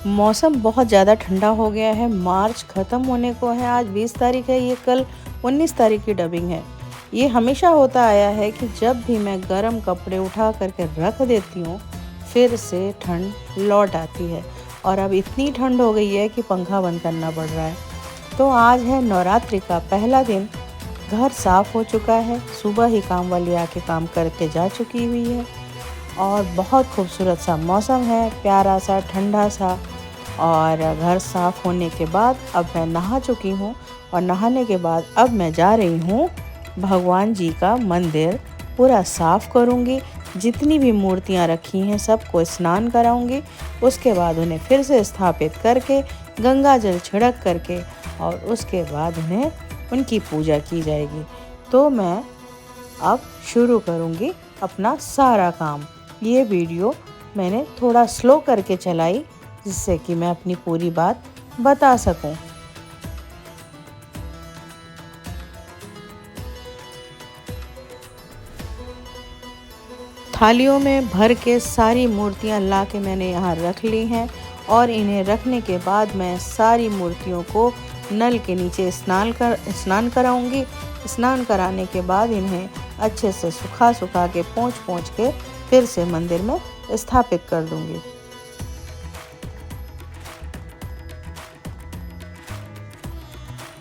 मौसम बहुत ज़्यादा ठंडा हो गया है। मार्च ख़त्म होने को है। आज 20 तारीख है। ये कल 19 तारीख की डबिंग है। ये हमेशा होता आया है कि जब भी मैं गर्म कपड़े उठा करके रख देती हूँ, फिर से ठंड लौट आती है। और अब इतनी ठंड हो गई है कि पंखा बंद करना पड़ रहा है। तो आज है नवरात्रि का पहला दिन। घर साफ़ हो चुका है। सुबह ही काम वाली आके काम करके जा चुकी हुई है। और बहुत खूबसूरत सा मौसम है, प्यारा सा, ठंडा सा। और घर साफ़ होने के बाद अब मैं नहा चुकी हूँ। और नहाने के बाद अब मैं जा रही हूँ भगवान जी का मंदिर पूरा साफ़ करूँगी। जितनी भी मूर्तियाँ रखी हैं सबको स्नान कराऊँगी। उसके बाद उन्हें फिर से स्थापित करके गंगा जल छिड़क करके और उसके बाद उन्हें उनकी पूजा की जाएगी। तो मैं अब शुरू करूँगी अपना सारा काम। ये वीडियो मैंने थोड़ा स्लो करके चलाई जिससे कि मैं अपनी पूरी बात बता सकूं। थालियों में भर के सारी मूर्तियां ला के मैंने यहाँ रख ली हैं। और इन्हें रखने के बाद मैं सारी मूर्तियों को नल के नीचे स्नान कराऊंगी। स्नान कराने के बाद इन्हें अच्छे से सुखा के पोंछ के फिर से मंदिर में स्थापित कर दूंगी।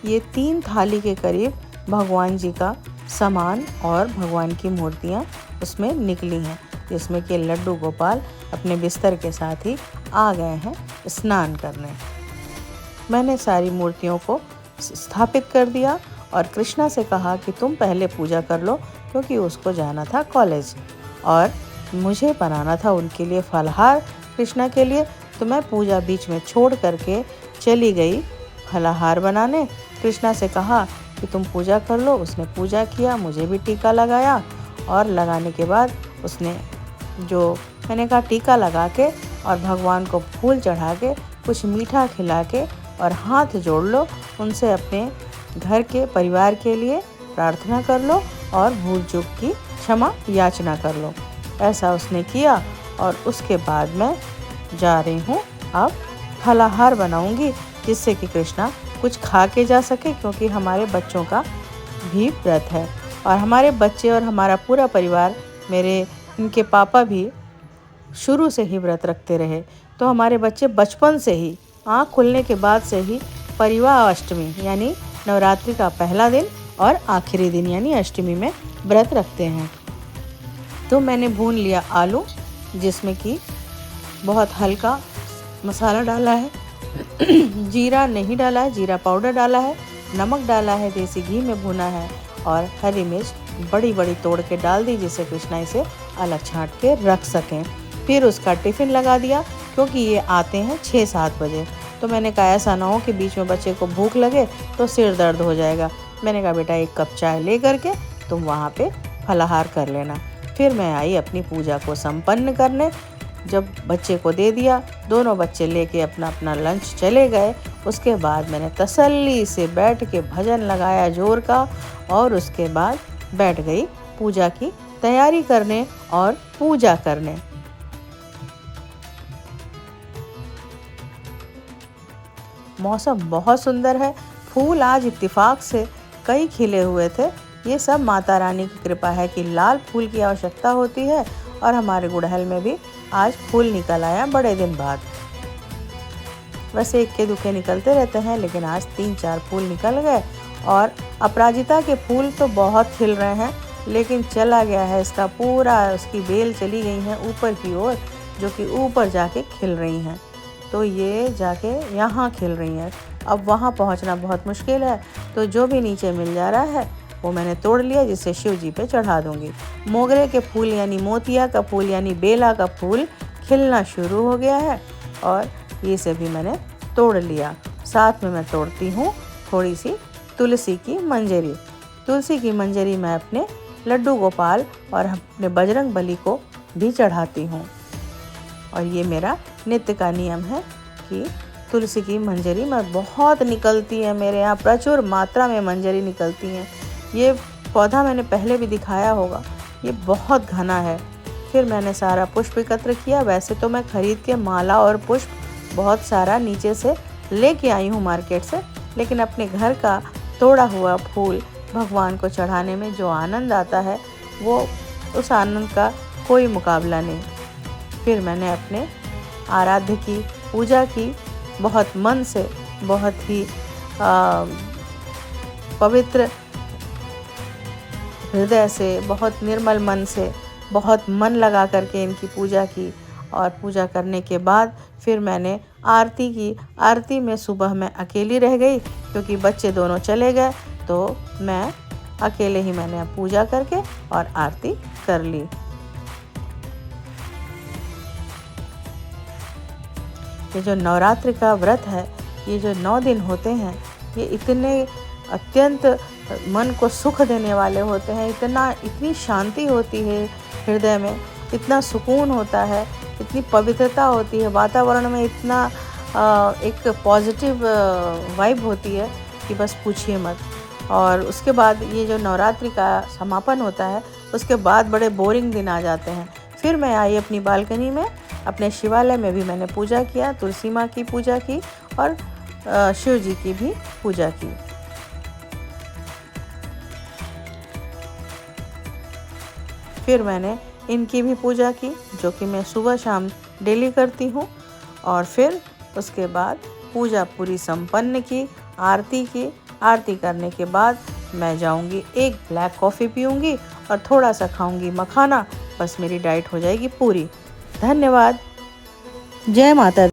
ये 3 थाली के करीब भगवान जी का सामान और भगवान की मूर्तियाँ उसमें निकली हैं, जिसमें कि लड्डू गोपाल अपने बिस्तर के साथ ही आ गए हैं स्नान करने। मैंने सारी मूर्तियों को स्थापित कर दिया और कृष्णा से कहा कि तुम पहले पूजा कर लो, क्योंकि उसको जाना था कॉलेज और मुझे बनाना था उनके लिए फलाहार कृष्णा के लिए। तो मैं पूजा बीच में छोड़ करके चली गई फलाहार बनाने। कृष्णा से कहा कि तुम पूजा कर लो। उसने पूजा किया, मुझे भी टीका लगाया और लगाने के बाद उसने जो मैंने कहा टीका लगा के और भगवान को फूल चढ़ा के कुछ मीठा खिला के और हाथ जोड़ लो, उनसे अपने घर के परिवार के लिए प्रार्थना कर लो और भूल चूक की क्षमा याचना कर लो। ऐसा उसने किया और उसके बाद मैं जा रही हूँ अब फलाहार बनाऊंगी, जिससे कि कृष्णा कुछ खा के जा सके, क्योंकि हमारे बच्चों का भी व्रत है। और हमारे बच्चे और हमारा पूरा परिवार, इनके पापा भी शुरू से ही व्रत रखते रहे। तो हमारे बच्चे बचपन से ही, आँख खुलने के बाद से ही परिवार अष्टमी यानी नवरात्रि का पहला दिन और आखिरी दिन यानी अष्टमी में व्रत रखते हैं। तो मैंने भून लिया आलू, जिसमें कि बहुत हल्का मसाला डाला है। जीरा नहीं डाला है, जीरा पाउडर डाला है, नमक डाला है, देसी घी में भुना है और हरी मिर्च बड़ी बड़ी तोड़ के डाल दी, जिससे कृष्णा इसे अलग छांट के रख सकें। फिर उसका टिफ़िन लगा दिया, क्योंकि ये आते हैं 6-7 बजे। तो मैंने कहा ऐसा ना हो कि बीच में बच्चे को भूख लगे तो सिर दर्द हो जाएगा। मैंने कहा बेटा 1 कप चाय ले करके तुम वहाँ पे फलाहार कर लेना। फिर मैं आई अपनी पूजा को संपन्न करने। जब बच्चे को दे दिया, दोनों बच्चे लेके अपना अपना लंच चले गए। उसके बाद मैंने तसल्ली से बैठ के भजन लगाया जोर का और उसके बाद बैठ गई पूजा की तैयारी करने और पूजा करने। मौसम बहुत सुंदर है। फूल आज इत्तेफाक से कई खिले हुए थे। ये सब माता रानी की कृपा है कि लाल फूल की आवश्यकता होती है और हमारे गुड़हल में भी आज फूल निकल आया बड़े दिन बाद। वैसे इक्के दुक्के निकलते रहते हैं, लेकिन आज 3-4 फूल निकल गए। और अपराजिता के फूल तो बहुत खिल रहे हैं, लेकिन चला गया है इसका पूरा, उसकी बेल चली गई हैं ऊपर की ओर, जो कि ऊपर जाके खिल रही हैं। तो ये जाके यहाँ खिल रही हैं। अब वहाँ पहुँचना बहुत मुश्किल है, तो जो भी नीचे मिल जा रहा है वो मैंने तोड़ लिया, जिससे शिव जी पे चढ़ा दूँगी। मोगरे के फूल यानी मोतिया का फूल यानी बेला का फूल खिलना शुरू हो गया है और ये से भी मैंने तोड़ लिया। साथ में मैं तोड़ती हूँ थोड़ी सी तुलसी की मंजरी। तुलसी की मंजरी मैं अपने लड्डू गोपाल और अपने बजरंग बली को भी चढ़ाती हूँ। और ये मेरा नित्य का नियम है कि तुलसी की मंजरी में बहुत निकलती है। मेरे यहाँ प्रचुर मात्रा में मंजरी निकलती हैं। ये पौधा मैंने पहले भी दिखाया होगा, ये बहुत घना है। फिर मैंने सारा पुष्प एकत्र किया। वैसे तो मैं खरीद के माला और पुष्प बहुत सारा नीचे से लेके आई हूँ मार्केट से, लेकिन अपने घर का तोड़ा हुआ फूल भगवान को चढ़ाने में जो आनंद आता है वो उस आनंद का कोई मुकाबला नहीं। फिर मैंने अपने आराध्य की पूजा की, बहुत मन से, बहुत ही पवित्र हृदय से, बहुत निर्मल मन से, बहुत मन लगा करके इनकी पूजा की। और पूजा करने के बाद फिर मैंने आरती की। आरती में सुबह मैं अकेली रह गई क्योंकि बच्चे दोनों चले गए, तो मैं अकेले ही मैंने पूजा करके और आरती कर ली। ये जो नवरात्रि का व्रत है, ये जो 9 दिन होते हैं, ये इतने अत्यंत मन को सुख देने वाले होते हैं। इतनी शांति होती है हृदय में, इतना सुकून होता है, इतनी पवित्रता होती है, वातावरण में इतना एक पॉजिटिव वाइब होती है कि बस पूछिए मत। और उसके बाद ये जो नवरात्रि का समापन होता है, उसके बाद बड़े बोरिंग दिन आ जाते हैं। फिर मैं आई अपनी बालकनी में, अपने शिवालय में भी मैंने पूजा किया, तुलसी माँ की पूजा की और शिव जी की भी पूजा की। फिर मैंने इनकी भी पूजा की, जो कि मैं सुबह शाम डेली करती हूँ। और फिर उसके बाद पूजा पूरी संपन्न की, आरती की। आरती करने के बाद मैं जाऊँगी, एक ब्लैक कॉफ़ी पीऊँगी और थोड़ा सा खाऊँगी मखाना। बस मेरी डाइट हो जाएगी पूरी। धन्यवाद। जय माता दी।